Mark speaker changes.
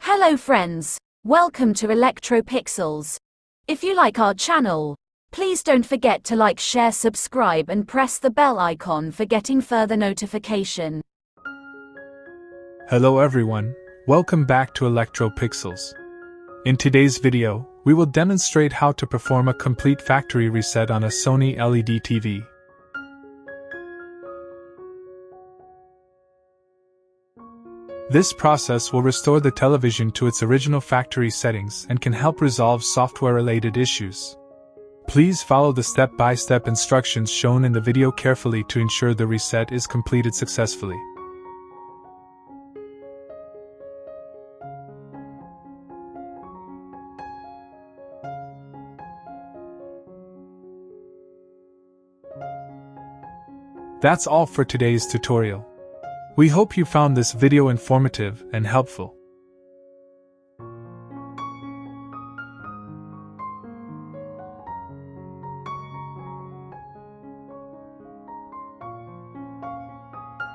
Speaker 1: Hello friends, welcome to Electropixels. If you like our channel, please don't forget to like, share, subscribe and press the bell icon for getting further notification.
Speaker 2: Hello everyone, welcome back to Electropixels. In today's video, we will demonstrate how to perform a complete factory reset on a Sony LED TV. This process will restore the television to its original factory settings and can help resolve software-related issues. Please follow the step-by-step instructions shown in the video carefully to ensure the reset is completed successfully. That's all for today's tutorial. We hope you found this video informative and helpful.